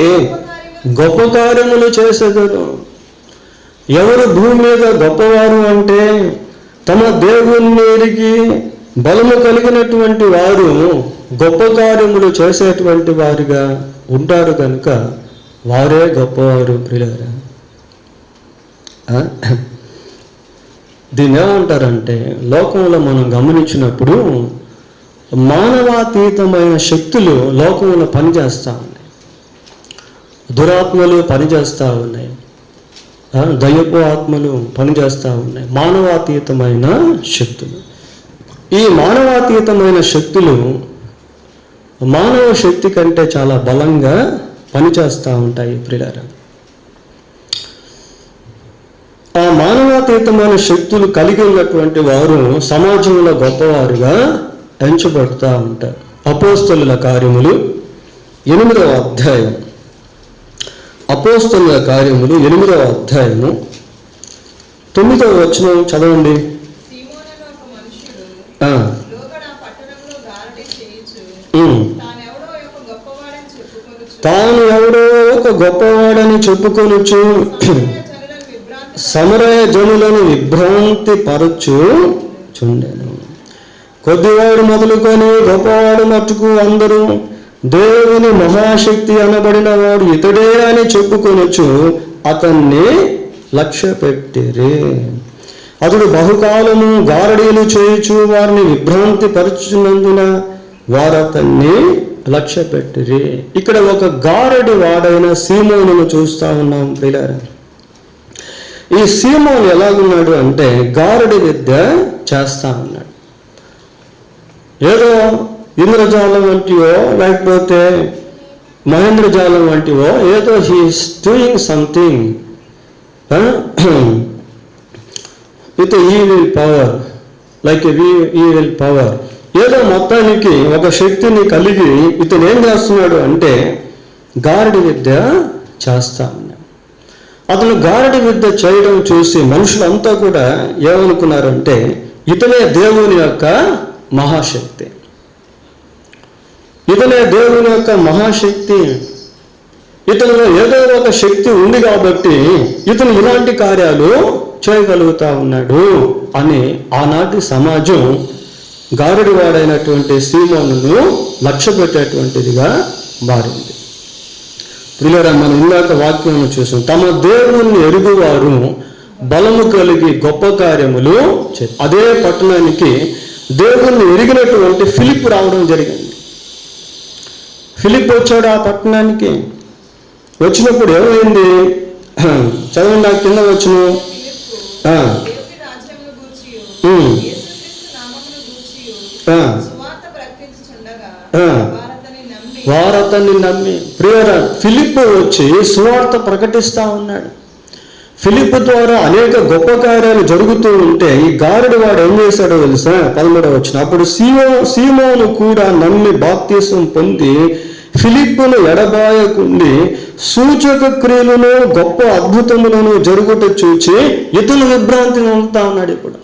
గొప్ప కార్యములు చేసేదారు. ఎవరు భూమి మీద గొప్పవారు అంటే, తమ దేవుణ్ణి ఎరిగి బలము కలిగినటువంటి వారు గొప్ప కార్యములు చేసేటువంటి వారిగా ఉంటారు కనుక వారే గొప్పవారు ప్రియులారా. దీన్ని ఏమంటారంటే, లోకంలో మనం గమనించినప్పుడు మానవాతీతమైన శక్తులు లోకంలో పనిచేస్తూ ఉన్నాయి. దురాత్మలు పనిచేస్తూ ఉన్నాయి, దయ్యపు ఆత్మలు పనిచేస్తూ ఉన్నాయి, మానవాతీతమైన శక్తులు. ఈ మానవాతీతమైన శక్తులు మానవ శక్తి కంటే చాలా బలంగా పనిచేస్తూ ఉంటాయి ప్రియులారా. ఆ మానవాతీతమైన శక్తులు కలిగి ఉన్నటువంటి వారు సమాజంలో గొప్పవారుగా ఎంచబడుతూ ఉంటారు. అపోస్తలుల కార్యములు 8వ అధ్యాయం, అపోస్తలుల కార్యములు 8వ అధ్యాయము 9వ వచనం చదవండి. తాను ఎవడో ఒక గొప్పవాడని చెప్పుకొనుచు సమరయ జనులను విభ్రాంతి పరచుచుండెను. కొద్దివాడు మొదలుకొని గొప్పవాడు మట్టుకు అందరూ దేవుని మహాశక్తి అనబడిన వాడు ఇతడే అని చెప్పుకొనొచ్చు అతన్ని లక్ష్య పెట్టిరి. అతడు బహుకాలము గారడీలు చేయుచు వారిని విభ్రాంతి పరచునందున వారు అతన్ని లక్ష్య పెట్టిరి. ఇక్కడ ఒక గారడి వాడైన సీమోనును చూస్తూ ఉన్నాం పిల్లరా. ఈ సీమోను ఎలాగున్నాడు అంటే గారడి విద్య చేస్తా ఉన్నాడు. ఏదో ఇంద్రజాలం వంటివో లేకపోతే మహేంద్రజాలం వంటివో ఏదో he is doing something with evil power, like evil power. ఏదో మొత్తానికి ఒక శక్తిని కలిగి ఇతను ఏం చేస్తున్నాడు అంటే గారడి విద్య చేస్తా ఉన్నాడు. అతను గారడి విద్య చేయడం చూసి మనుషులంతా కూడా ఏమనుకున్నారంటే ఇతనే దేవుని యొక్క మహాశక్తి, ఇతనే దేవుని యొక్క మహాశక్తి, ఇతనిలో ఏదో ఒక శక్తి ఉంది కాబట్టి ఇతను ఇలాంటి కార్యాలు చేయగలుగుతా ఉన్నాడు అని ఆనాటి సమాజం గారడి వాడైనటువంటి సీమోనును లక్ష్య పెట్టేటువంటిదిగా మారింది. ప్రియులారా, మనం ఇందాక వాక్యం చూసాం. తమ దేవుణ్ణి ఎరుగువారు బలము కలిగి గొప్ప కార్యములు. అదే పట్టణానికి దేవుణ్ణి ఎరిగినటువంటి ఫిలిప్ రావడం జరిగింది. ఫిలిప్ వచ్చాడు ఆ పట్టణానికి. వచ్చినప్పుడు ఏమైంది చదవండి, నాకు కింద వచ్చును. వారతన్ని నమ్మి. ప్రియులారా, ఫిలిప్ వచ్చి సువార్త ప్రకటిస్తా ఉన్నాడు. ఫిలిప్ ద్వారా అనేక గొప్ప కార్యాలు జరుగుతూ ఉంటే ఈ గారడి వాడు ఏం చేశాడో తెలుసా? 13వ వచనం. అప్పుడు సీమోను కూడా నమ్మి బాప్తీసం పొంది ఫిలిప్పును ఎడబాయకుండి సూచక క్రియలను గొప్ప అద్భుతములను జరుగుట చూచి ఇతను విభ్రాంతి నొందుతా ఉన్నాడు. ఇప్పుడు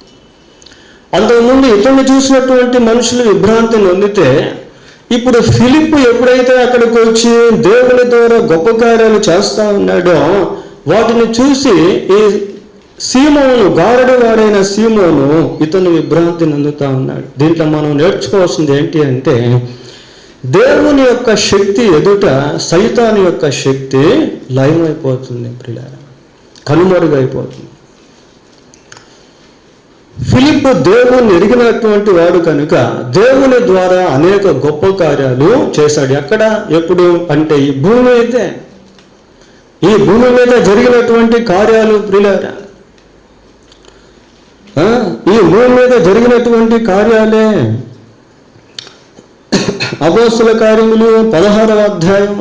అంతకుముందు ఇతన్ని చూసినటువంటి మనుషులు విభ్రాంతి నొందితే ఇప్పుడు ఫిలిప్ ఎప్పుడైతే అక్కడికి వచ్చి దేవుని ద్వారా గొప్ప కార్యాలు చేస్తా ఉన్నాడో వాటిని చూసి ఈ సీమోను, గారడి వాడైన సీమోను ఇతను విభ్రాంతి నొందుతా ఉన్నాడు. దీంట్లో మనం నేర్చుకోవాల్సింది ఏంటి అంటే దేవుని యొక్క శక్తి ఎదుట సైతాను యొక్క శక్తి లయమైపోతుంది ప్రియులారా, కనుమరుగైపోతుంది. ఫిలిప్ దేవుని ఎరిగినటువంటి వాడు కనుక దేవుని ద్వారా అనేక గొప్ప కార్యాలు చేశాడు. ఎక్కడ, ఎప్పుడు అంటే ఈ భూమి అయితే, ఈ భూమి మీద జరిగినటువంటి కార్యాలు ప్రియులారా, ఈ భూమి మీద జరిగినటువంటి కార్యాలే. అపోస్తుల కార్యములు 16వ అధ్యాయం,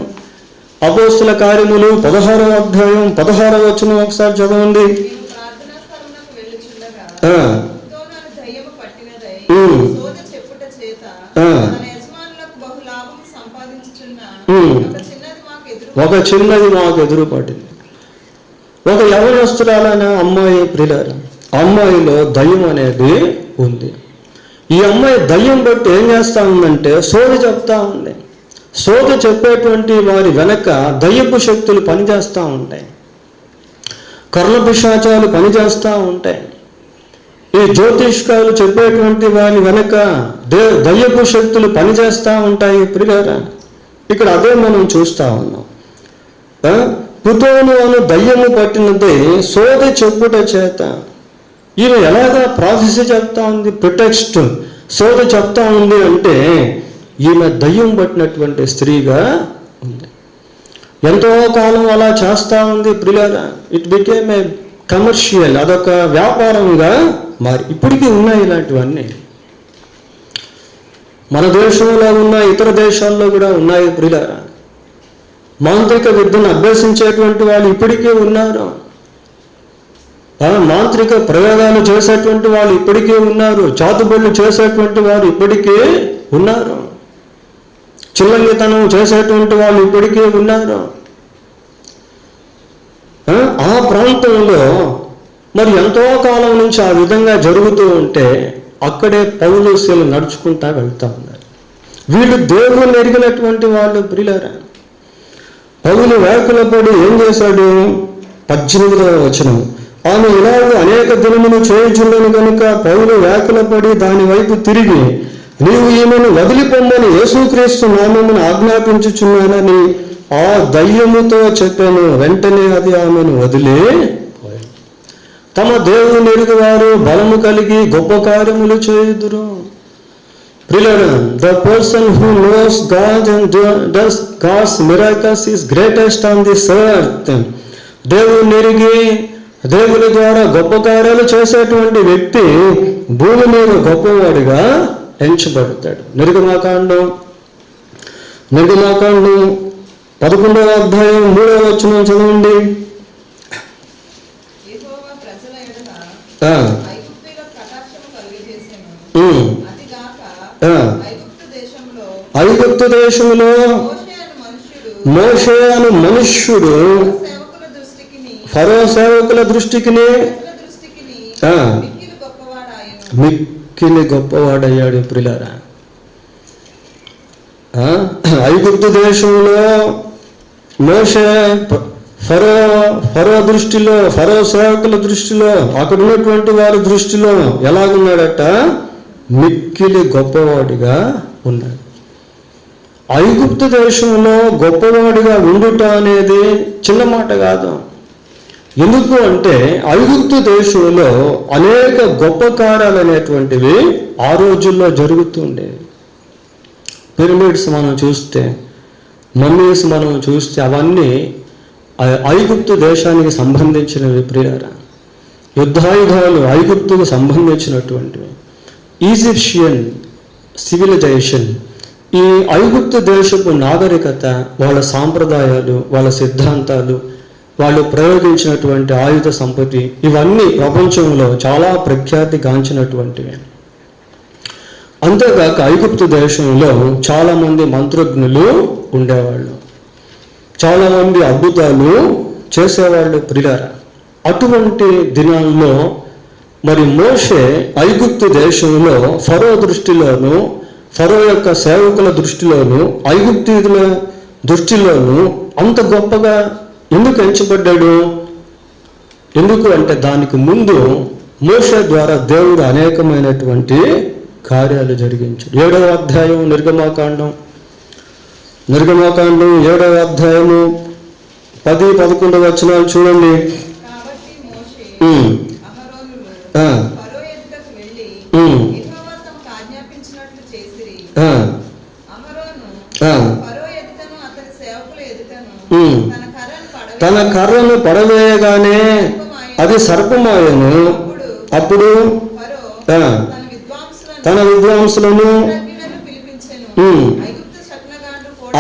అపోస్తుల కార్యములు 16వ అధ్యాయం 16వ వచనం ఒకసారి చదవండి. ఒక చిన్నది మాకు ఎదురు పడింది. ఒక యవనస్తురాలైన అమ్మాయి ప్రియులారా, అమ్మాయిలో దయ్యం అనేది ఉంది. ఈ అమ్మాయి దయ్యం బట్టి ఏం చేస్తా ఉందంటే సోది చెప్తా ఉంది. సోది చెప్పేటువంటి వారి వెనక దయ్యపు శక్తులు పనిచేస్తూ ఉంటాయి, కర్ణపిశాచాలు పనిచేస్తూ ఉంటాయి. ఈ జ్యోతిష్కాలు చెప్పేటువంటి వారి వెనక దయ్యపు శక్తులు పనిచేస్తూ ఉంటాయి ప్రియులారా. ఇక్కడ అదే మనం చూస్తూ ఉన్నాం. పుతోను అను దయ్యము పట్టినది సోది చెప్పుట చేత. ఈమె ఎలాగా ప్రాఫెసీ చెప్తా ఉంది, ప్రిటెక్స్ట్ సోది చెప్తా ఉంది అంటే ఈమె దయ్యం పట్టినటువంటి స్త్రీగా ఉంది. ఎంతో కాలం అలా చేస్తూ ఉంది ప్రియులారా. ఇట్ బికేమ్ ఏ కమర్షియల్, అదొక వ్యాపారంగా మారి ఇప్పటికీ ఉన్నాయి ఇలాంటివన్నీ. మన దేశంలో ఉన్న ఇతర దేశాల్లో కూడా ఉన్నాయి ప్రియులారా. మాంత్రిక విద్యను అభ్యసించేటువంటి వాళ్ళు ఇప్పటికీ ఉన్నారు. మాంత్రిక ప్రయోగాలు చేసేటువంటి వాళ్ళు ఇప్పటికీ ఉన్నారు. చాతుబడులు చేసేటువంటి వారు ఇప్పటికీ ఉన్నారు. చిల్లంగితనం చేసేటువంటి వాళ్ళు ఇప్పటికీ ఉన్నారు. ఆ ప్రాంతంలో మరి ఎంతో కాలం నుంచి ఆ విధంగా జరుగుతూ ఉంటే అక్కడే పౌలు శీలు నడుచుకుంటా వెళ్తా ఉన్నారు. వీళ్ళు దేవుని ఎరిగినటువంటి వాళ్ళు ప్రియులారా. పౌలు వేకులపడి ఏం చేశాడు? 18వ వచనం, ఆమె ఇలాగ అనేక దినములు చేయుచుండెను గనుక పౌలు వేకులపడి దాని వైపు తిరిగి, నీవు ఈమెను వదిలిపోమ్మని యేసుక్రీస్తు నామమును ఆజ్ఞాపించుచున్నానని ఆ దయ్యముతో చెప్పాను. వెంటనే అది ఆమెను వదిలి తమ దేవుని ఎరుగు వారు బలము కలిగి గొప్ప కార్యములు చేయుదురు. ప్రియులారా, the person who knows God and does God's miracles is greatest on this earth. దేవుని ఎరిగి దేవుని ద్వారా గొప్ప కార్యాలు చేసేటువంటి వ్యక్తి భూమి మీద గొప్పవాడిగా ఎంచబడతాడు. నిర్గమాకాండం 11వ అధ్యాయం 3వ వచనం చదవండి. ఐగుప్తు దేశంలో మోషే అను మనుష్యుడు ఫరో సేవకుల దృష్టికి మిక్కిలి గొప్పవాడయ్యాడు. ప్రియులారా, ఐగుప్తు దేశంలో మోషే ఫరో దృష్టిలో, ఫరో సేవకుల దృష్టిలో, అక్కడ ఉన్నటువంటి వారి దృష్టిలో ఎలాగున్నాడట? మిక్కిలి గొప్పవాడిగా ఉన్నాడు. ఐగుప్తు దేశంలో గొప్పవాడిగా ఉండుట అనేది చిన్న మాట కాదు. ఎందుకు అంటే ఐగుప్తు దేశంలో అనేక గొప్ప కార్యాలు అనేటువంటివి ఆ రోజుల్లో జరుగుతుండేవి. పిరమిడ్స్ మనం చూస్తే, మమ్మీస్ మనం చూస్తే అవన్నీ ఐగుప్తు దేశానికి సంబంధించినవి. ప్రియులారా, యుద్ధాయుధాలు ఐగుప్తుకు సంబంధించినటువంటివి. ఈజిప్షియన్ సివిలైజేషన్, ఈ ఐగుప్తు దేశపు నాగరికత, వాళ్ళ సాంప్రదాయాలు, వాళ్ళ సిద్ధాంతాలు, వాళ్ళు ప్రయోగించినటువంటి ఆయుధ సంపత్తి, ఇవన్నీ ప్రపంచంలో చాలా ప్రఖ్యాతి గాంచినటువంటివి. అంతేకాక ఐగుప్తు దేశంలో చాలామంది మంత్రజ్ఞులు ఉండేవాళ్ళు, చాలామంది అద్భుతాలు చేసేవాళ్ళు. ప్రియులారా, అటువంటి దినాల్లో మరి మోషే ఐగుప్తు దేశంలో ఫరో దృష్టిలోను, ఫరో యొక్క సేవకుల దృష్టిలోను, ఐగుప్తీయుల దృష్టిలోను అంత గొప్పగా ఎందుకు ఎంచబడ్డాడు? ఎందుకు అంటే దానికి ముందు మోషే ద్వారా దేవుడు అనేకమైనటువంటి కార్యాలు జరిగించాడు. 7వ అధ్యాయం నిర్గమాకాండం 7వ అధ్యాయము 10-11 వచనాలు చూడండి. తన కర్రను పడవేయగానే అది సర్పమాయను. అప్పుడు తన విద్వాంసులను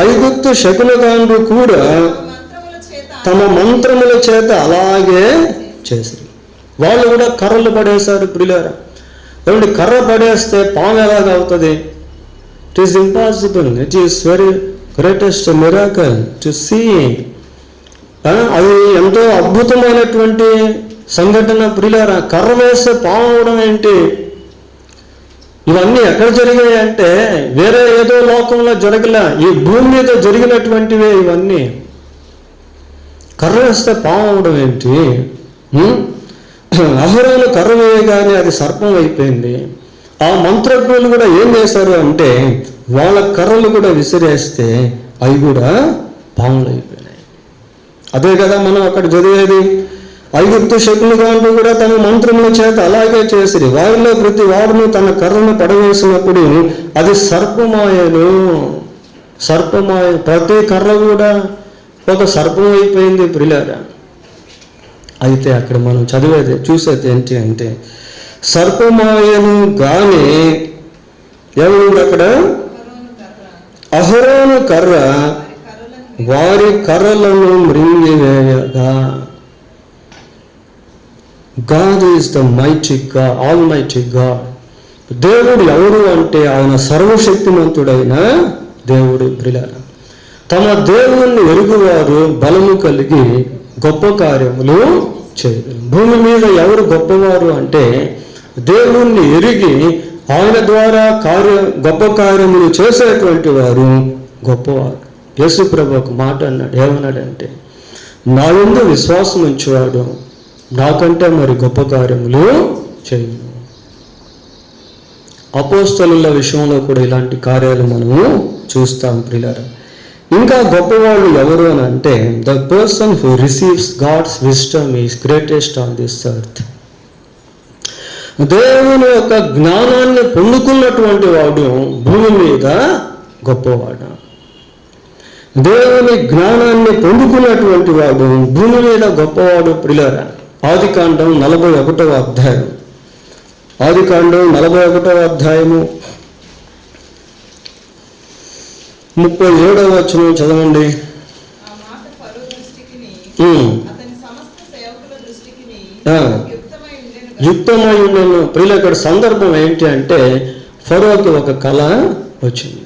ఐగుప్తు శకునగాండ్రు కూడా తమ మంత్రముల చేత అలాగే చేశారు. వాళ్ళు కూడా కర్రలు పడేశారు. ప్రియులారా, ఏమంటే కర్ర పడేస్తే పాము ఎలాగ అవుతుంది? It is impossible. It is very greatest miracle to see. అది ఎంతో అద్భుతమైనటువంటి సంఘటన. ప్రియులారా, కర్ర వేస్తే పాము అవడం ఏంటి? ఇవన్నీ ఎక్కడ జరిగాయి అంటే వేరే ఏదో లోకంలో జరగలే, ఈ భూమి మీద జరిగినటువంటివే ఇవన్నీ. కర్ర వేస్తే పాము అవడం ఏంటి? అహరోను కర్ర వేయగానే అది సర్పం అయిపోయింది. ఆ మంత్రజ్ఞులు కూడా ఏం చేశారు అంటే వాళ్ళ కర్రలు కూడా విసిరేస్తే అవి కూడా పాములు అయిపోయినాయి. అదే కదా మనం అక్కడ చదివేది. ఐగుప్తు శకునగాండ్రు కూడా తమ మంత్రముల చేత అలాగే చేసిరి. వారిలో ప్రతి వాడును తన కర్రను పడవేసినప్పుడు అది సర్పమాయను. సర్పమాయ, ప్రతి కర్ర కూడా ఒక సర్పం అయిపోయింది. ప్రియులారా, అయితే అక్కడ మనం చదివేది చూసేది ఏంటి అంటే సర్పమాయను గాని ఏమైంది అక్కడ? అహరోను కర్ర వారి కర్రలను మృంగివేయగా. God is the mighty God, almighty God. దేవుడు ఎవరు అంటే ఆయన సర్వశక్తిమంతుడైన దేవుడు. ప్రియులారా, తమ దేవుణ్ణి ఎరుగువారు బలము కలిగి గొప్ప కార్యములు చేయగలరు. భూమి మీద ఎవరు గొప్పవారు అంటే దేవుణ్ణి ఎరిగి ఆయన ద్వారా గొప్ప కార్యములు చేసేటువంటి వారు గొప్పవారు. యేసు ప్రభు ఒక మాట అన్నాడు. ఏమన్నాడంటే, నా యందు విశ్వాసం ఉంచేవాడు నాకంటే మరి గొప్ప కార్యములు చేయను. అపోస్తలుల విషయంలో కూడా ఇలాంటి కార్యాలు మనము చూస్తాం ప్రియులారా. ఇంకా గొప్పవాళ్ళు ఎవరు అని అంటే, the person who receives God's wisdom is greatest on this earth. దేవుని యొక్క జ్ఞానాన్ని పొందుకున్నటువంటి వాడు భూమి మీద గొప్పవాడు. దేవుని జ్ఞానాన్ని పొందుకున్నటువంటి వాడు భూమి మీద గొప్పవాడు. ప్రియులారా, ఆదికాండం 41వ అధ్యాయం, ఆదికాండం 41వ అధ్యాయము 37వ వచనం చదవండి. యుక్తమై ఉండను. ప్రియుల, ఇక్కడ సందర్భం ఏంటి అంటే, ఫరోకి ఒక కళ వచ్చింది.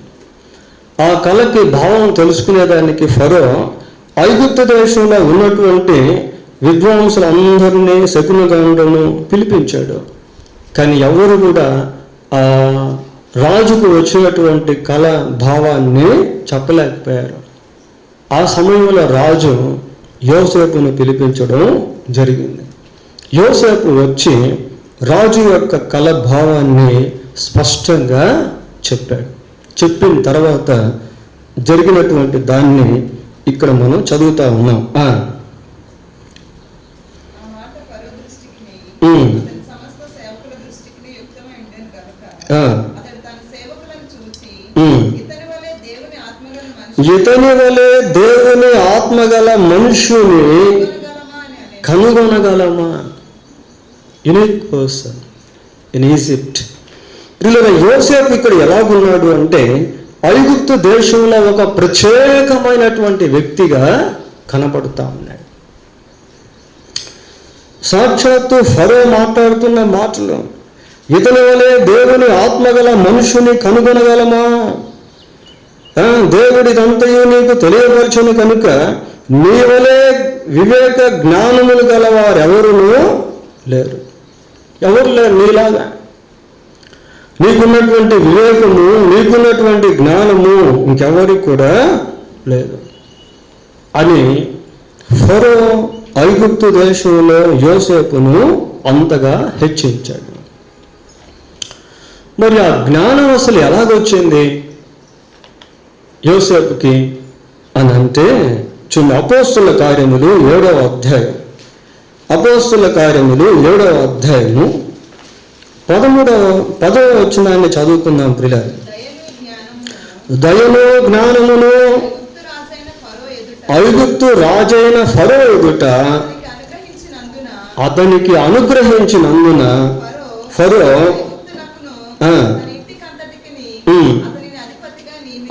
ఆ కళకి భావం తెలుసుకునేదానికి ఫరో ఐగుప్తు దేశంలో ఉన్నటువంటి విద్వాంసులందరినీ, శకునగాండును పిలిపించాడు. కానీ ఎవరు కూడా ఆ రాజుకు వచ్చినటువంటి కళ భావాన్ని చెప్పలేకపోయారు. ఆ సమయంలో రాజు యోసేపును పిలిపించడం జరిగింది. యోసేపు వచ్చి రాజు యొక్క కళ భావాన్ని స్పష్టంగా చెప్పాడు. చెప్పిన తర్వాత జరిగినటువంటి దాన్ని ఇక్కడ మనం చదువుతా ఉన్నాం. ఇతని వలె దేవుని ఆత్మగల మనుష్యుని కనుగొనగలమా? Unique person in Egypt. పిల్లల, యోసేపు ఇక్కడ ఎలాగున్నాడు అంటే ఐగుప్తు దేశంలో ఒక ప్రత్యేకమైనటువంటి వ్యక్తిగా కనబడుతా ఉన్నాడు. సాక్షాత్తు ఫరో మాట్లాడుతున్న మాటలు, ఇతని వలె దేవుని ఆత్మగల మనుషుని కనుగొనగలమా? దేవుడిదంతయు నీకు తెలియపరచును కనుక నీ వలె వివేక జ్ఞానములు గలవారెవరునూ లేరు. ఎవరు లేరు నీలాగా. నీకున్నటువంటి వివేకము, నీకున్నటువంటి జ్ఞానము ఇంకెవరికి కూడా లేదు అని ఫరో ఐగుప్తు దేశంలో యోసేపును అంతగా హెచ్చించాడు. మరి ఆ జ్ఞానం అసలు ఎలాగొచ్చింది యోసేపుకి అని అంటే, చూడండి, అపోస్తుల కార్యములు 7వ అధ్యాయం, అపోస్తుల కార్యములు 7వ అధ్యాయము 10వ వచనాన్ని చదువుకుందాం ప్రియులారా. దయను జ్ఞానమును ఐగుప్తు రాజైన ఫరో ఎదుట అతనికి అనుగ్రహించినందున ఫరో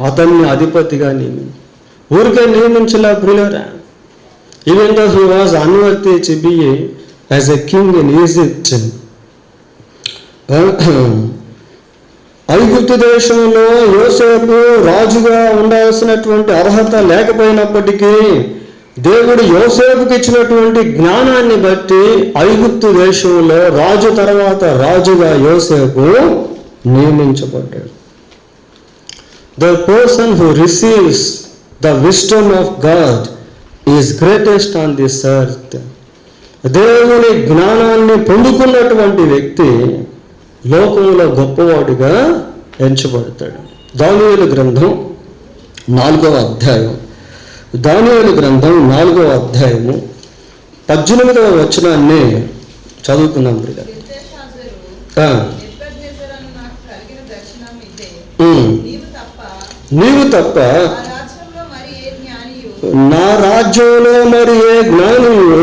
అతన్ని అధిపతిగా ఊరికే నియమించలే ప్రియులారా. Even though he was unworthy to be as a king in Egypt. ఐగుప్తు దేశంలో యోసేపు రాజుగా ఉండాల్సినటువంటి అర్హత లేకపోయినప్పటికీ దేవుడు యోసేపుకి ఇచ్చినటువంటి జ్ఞానాన్ని బట్టి ఐగుప్తు దేశంలో రాజు తర్వాత రాజుగా యోసేపు నియమించబడ్డాడు. The person who receives the wisdom of God is greatest on this earth. దేవుని జ్ఞానాన్ని పొందుకున్నటువంటి వ్యక్తి లోకంలో గొప్పవాడిగా ఎంచబడతాడు. దానియేలు గ్రంథం 4వ అధ్యాయం, దానియేలు గ్రంథం 4వ అధ్యాయము 18వ వచనాన్ని చదువుకున్నాం. నీవు తప్ప నా రాజ్యంలో మరి ఏ జ్ఞానియు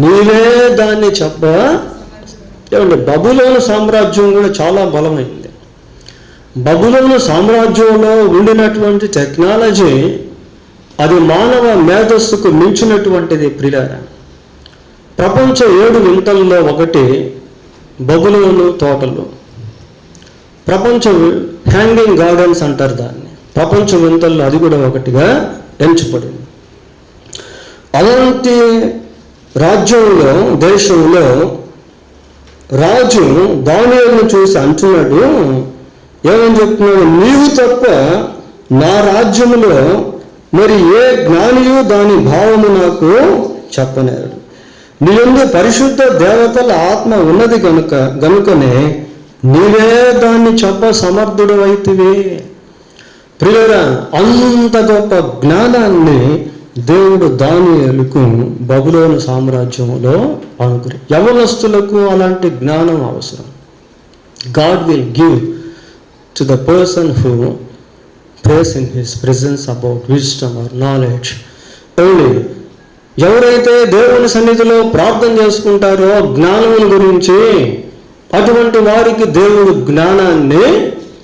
నీవే దాన్ని చెప్ప. ఏమంటే బబులోను సామ్రాజ్యం కూడా చాలా బలమైంది. బబులోను సామ్రాజ్యంలో ఉండినటువంటి టెక్నాలజీ అది మానవ మేధస్సుకు మించినటువంటిది ప్రియులారా. ప్రపంచ 7 వింతల్లో ఒకటి బబులోను తోటలు. ప్రపంచ హ్యాంగింగ్ గార్డెన్స్ అంటారు దాన్ని. ప్రపంచ వింతల్లో అది కూడా ఒకటిగా ఎంచబడింది. అలాంటి రాజ్యంలో, దేశంలో రాజు దానియేలును చూసి అంటున్నాడు, ఏమని చెప్తున్నాడు, నీవు తప్ప నా రాజ్యములో మరి ఏ జ్ఞానియు దాని భావము నాకు చెప్పనేరు. నీ యందు పరిశుద్ధ దేవతల ఆత్మ ఉన్నది గనుకనే నీవే దాన్ని చెప్ప సమర్థుడు అయితివి. ప్రియులారా, అంత గొప్ప జ్ఞానాన్ని దేవుడు దానియేలుకు బబులోను సామ్రాజ్యంలో యవనస్తులకు అలాంటి జ్ఞానం అవసరం. God will give to the person who prays in his presence about wisdom or knowledge. ఎవరైతే దేవుని సన్నిధిలో ప్రార్థన చేసుకుంటారో జ్ఞానం గురించి, అటువంటి వారికి దేవుడు జ్ఞానాన్ని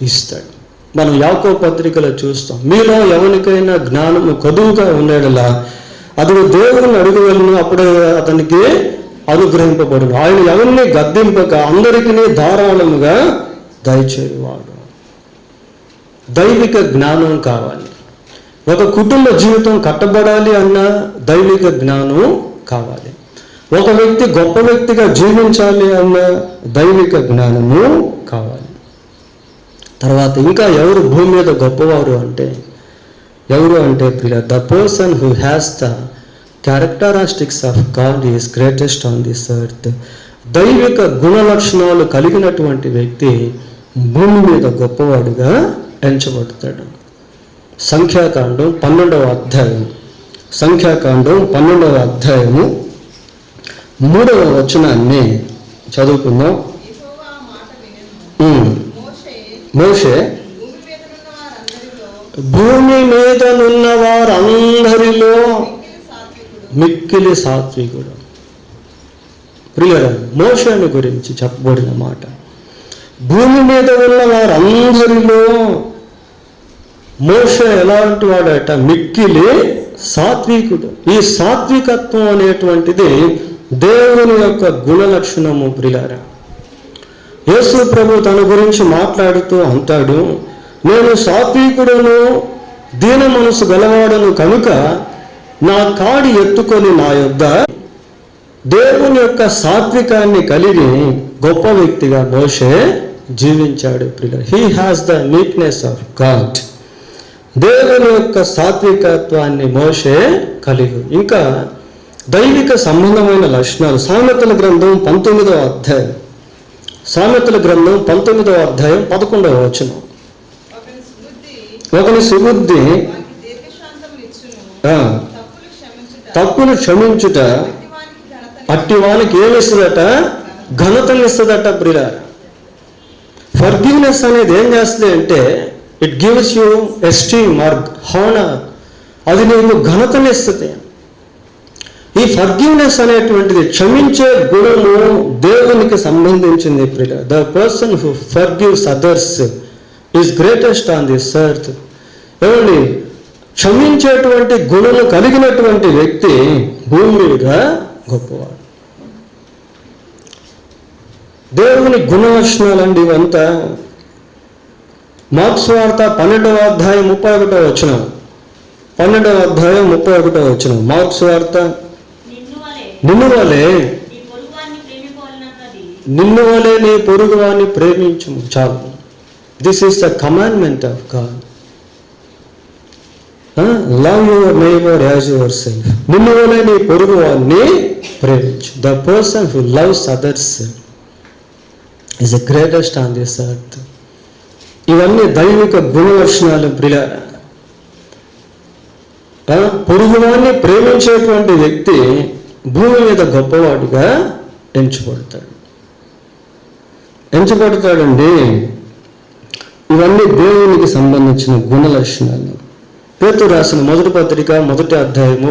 ఇస్తాడు. మనం యాకోబు పత్రికలో చూస్తాం, మీలో ఎవరికైనా జ్ఞానము కొదువుగా ఉండేలా అతడు దేవుని అడుగువలను అప్పుడే అతనికి అనుగ్రహింపబడును. ఆయన ఎవరిని గద్దింపక అందరికీ ధారాళముగా దయచేయువాడు. దైవిక జ్ఞానం కావాలి. ఒక కుటుంబ జీవితం కట్టబడాలి అన్న దైవిక జ్ఞానం కావాలి. ఒక వ్యక్తి గొప్ప వ్యక్తిగా జీవించాలి అన్న దైవిక జ్ఞానము కావాలి. తర్వాత ఇంకా ఎవరు భూమి మీద గొప్పవారు అంటే ఎవరు అంటే the person who has the characteristics of God is greatest on this earth. దైవిక గుణ లక్షణాలు కలిగినటువంటి వ్యక్తి భూమి మీద గొప్పవాడుగా ఎంచబడతాడు. సంఖ్యాకాండం 12వ అధ్యాయం, సంఖ్యాకాండం 12వ అధ్యాయము 3వ వచనాన్ని చదువుకుందాం. మోషే భూమి మీదనున్న వారందరిలో మిక్కిలి సాత్వికుడు. ప్రియులారా, మోషేని గురించి చెప్పబడిన మాట, భూమి మీద ఉన్న వారందరిలో మోషే ఎలాంటి వాడట, మిక్కిలి సాత్వికుడు. ఈ సాత్వికత్వం అనేటువంటిది దేవుని యొక్క గుణ లక్షణము. ప్రియులారా, యేసు ప్రభు తన గురించి మాట్లాడుతూ అంటాడు, నేను సాత్వికుడును దీన మనసు గలవాడను కనుక నా కాడి ఎత్తుకొని నా యొద్ద. దేవుని యొక్క సాత్వికాన్ని కలిగి గొప్ప వ్యక్తిగా మోషే జీవించాడు. He has the meekness of God. దేవుని యొక్క సాత్వికత్వాన్ని మోషే కలిగి. ఇంకా దైవిక సంబంధమైన లక్షణాలు. సామెతల గ్రంథం 19వ అధ్యాయం, సామెతల గ్రంథం 19వ అధ్యాయం 11వ వచనం. ఒకని సుబుద్ధి తప్పులు క్షమించుట అట్టి వానికి ఏమిస్తుందట, ఘనతనిస్తుందట. ప్రియులారా, ఫర్గివ్నెస్ అనేది ఏం చేస్తుంది అంటే it gives you esteem or honour. అది నీకు ఘనతనిస్తుంది. ఈ ఫర్గివ్నెస్ అనేటువంటిది, క్షమించే గుణము దేవునికి సంబంధించింది. ప్రియులారా, the person who forgives others is greatest on this earth. ఏమండి, క్షమించేటువంటి గుణము కలిగినటువంటి వ్యక్తి భూమి మీద గొప్పవాడు. దేవుని గుణలక్షణాలండి ఇవంతా. మార్కు సువార్త 12వ అధ్యాయం 31వ వచనం, 12వ అధ్యాయం 31వ వచనం. మార్కు సువార్త, నిన్ను వలే నీ పొరుగు వారిని ప్రేమించుము. చాలు. This is the commandment of God. Love your neighbour as your self. నిన్ను వలే నీ పొరుగు వారిని ప్రేమించు. The person who loves others is the greatest on this earth. ఇవన్నీ దైవిక గుణలక్షణాలు. ప్రియులారా, పొరుగువాన్ని ప్రేమించేటువంటి వ్యక్తి భూమి మీద గొప్పవాడిగా ఎంచబడతాడండి. ఇవన్నీ దేవునికి సంబంధించిన గుణ లక్షణాలు. పేతురు రాసిన మొదటి పత్రిక 1వ అధ్యాయము